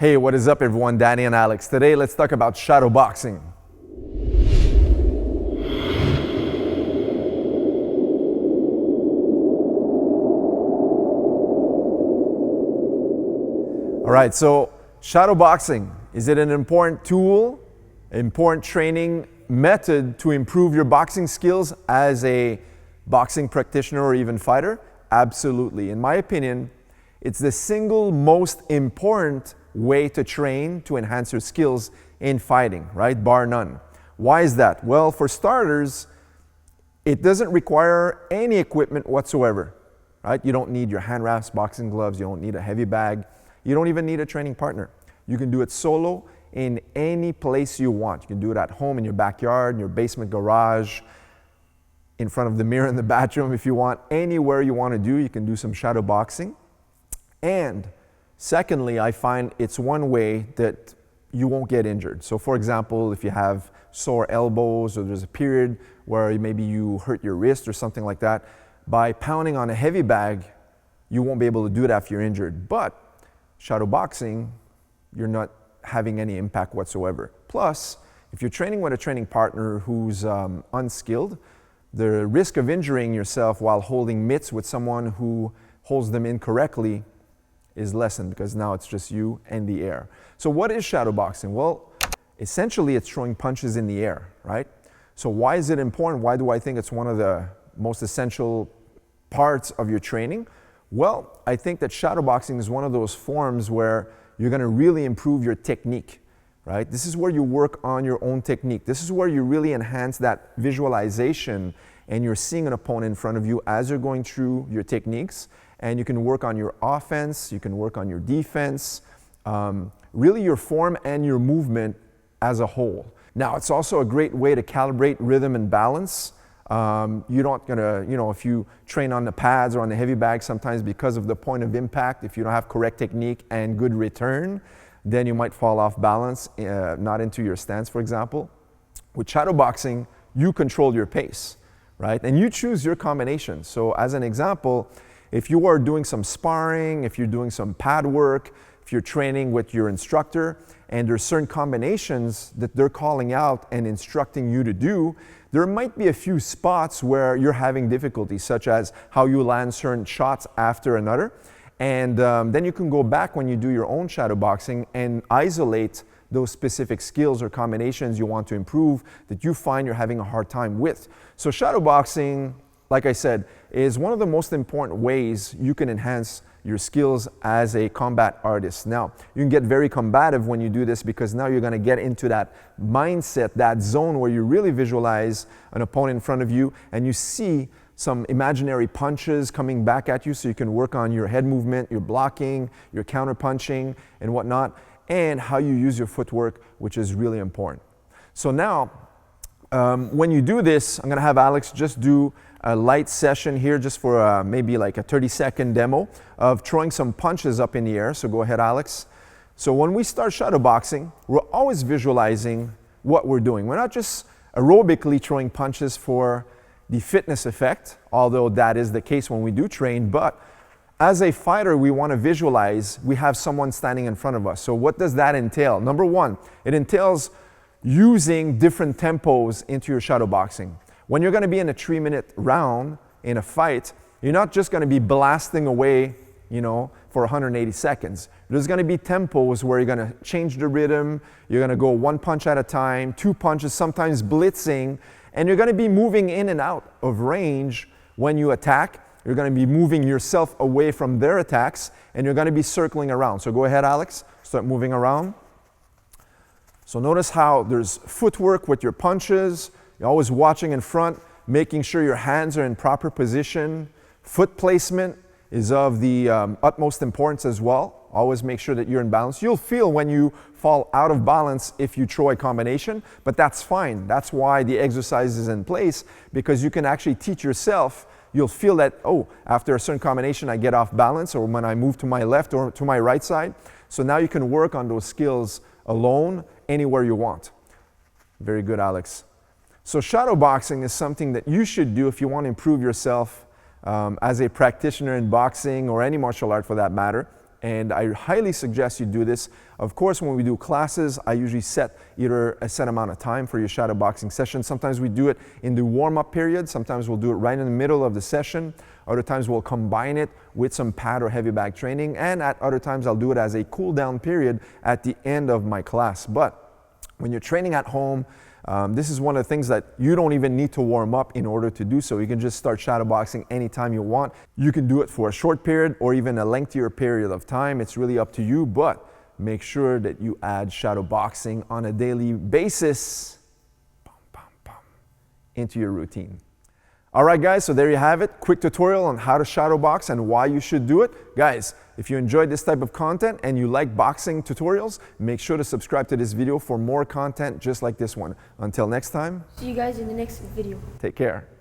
Hey, what is up everyone? Danny and Alex. Today, let's talk about shadowboxing. All right, so shadowboxing, is it an important tool, important training method to improve your boxing skills as a boxing practitioner or even fighter? Absolutely. In my opinion, it's the single most important way to train to enhance your skills in fighting, right? Bar none. Why is that? Well, for starters, it doesn't require any equipment whatsoever, right? You don't need your hand wraps, boxing gloves, you don't need a heavy bag, you don't even need a training partner. You can do it solo in any place you want. You can do it at home, in your backyard, in your basement garage, in front of the mirror in the bathroom if you want. Anywhere you want to do, you can do some shadowboxing. And secondly, I find it's one way that you won't get injured. So for example, if you have sore elbows or there's a period where maybe you hurt your wrist or something like that, by pounding on a heavy bag, you won't be able to do it after you're injured. But shadowboxing, you're not having any impact whatsoever. Plus, if you're training with a training partner who's unskilled, the risk of injuring yourself while holding mitts with someone who holds them incorrectly is lessened because now it's just you and the air. So what is shadowboxing? Well, essentially it's throwing punches in the air, right? So why is it important? Why do I think it's one of the most essential parts of your training? Well, I think that shadowboxing is one of those forms where you're going to really improve your technique, right? This is where you work on your own technique. This is where you really enhance that visualization and you're seeing an opponent in front of you as you're going through your techniques, and you can work on your offense, you can work on your defense, really your form and your movement as a whole. Now, it's also a great way to calibrate rhythm and balance. You're not gonna, if you train on the pads or on the heavy bag, sometimes because of the point of impact, if you don't have correct technique and good return, then you might fall off balance, not into your stance, for example. With shadowboxing, you control your pace, right? And you choose your combination. So as an example, if you are doing some sparring, if you're doing some pad work, if you're training with your instructor, and there's certain combinations that they're calling out and instructing you to do, there might be a few spots where you're having difficulty, such as how you land certain shots after another. And then you can go back when you do your own shadowboxing and isolate those specific skills or combinations you want to improve that you find you're having a hard time with. So shadowboxing, like I said, is one of the most important ways you can enhance your skills as a combat artist. Now, you can get very combative when you do this because now you're going to get into that mindset, that zone where you really visualize an opponent in front of you and you see some imaginary punches coming back at you so you can work on your head movement, your blocking, your counter punching and whatnot, and how you use your footwork, which is really important. So now, when you do this, I'm going to have Alex just do a light session here just for maybe like a 30-second demo of throwing some punches up in the air. So go ahead, Alex. So when we start shadowboxing, we're always visualizing what we're doing. We're not just aerobically throwing punches for the fitness effect, although that is the case when we do train, but as a fighter, we want to visualize we have someone standing in front of us. So what does that entail? Number one, it entails using different tempos into your shadowboxing. When you're going to be in a 3-minute round in a fight, you're not just going to be blasting away, for 180 seconds. There's going to be tempos where you're going to change the rhythm, you're going to go one punch at a time, 2 punches, sometimes blitzing, and you're going to be moving in and out of range when you attack. You're going to be moving yourself away from their attacks, and you're going to be circling around. So go ahead, Alex, start moving around. So notice how there's footwork with your punches. You're always watching in front, making sure your hands are in proper position. Foot placement is of the utmost importance as well. Always make sure that you're in balance. You'll feel when you fall out of balance if you throw a combination, but that's fine. That's why the exercise is in place, because you can actually teach yourself. You'll feel that, after a certain combination, I get off balance, or when I move to my left or to my right side. So now you can work on those skills alone, anywhere you want. Very good, Alex. So shadowboxing is something that you should do if you want to improve yourself as a practitioner in boxing or any martial art for that matter. And I highly suggest you do this. Of course, when we do classes, I usually set either a set amount of time for your shadowboxing session. Sometimes we do it in the warm-up period. Sometimes we'll do it right in the middle of the session. Other times we'll combine it with some pad or heavy bag training. And at other times I'll do it as a cool down period at the end of my class. But when you're training at home, this is one of the things that you don't even need to warm up in order to do so. You can just start shadowboxing anytime you want. You can do it for a short period or even a lengthier period of time. It's really up to you, but make sure that you add shadowboxing on a daily basis into your routine. All right, guys, so there you have it. Quick tutorial on how to shadowbox and why you should do it. Guys, if you enjoyed this type of content and you like boxing tutorials, make sure to subscribe to this video for more content just like this one. Until next time. See you guys in the next video. Take care.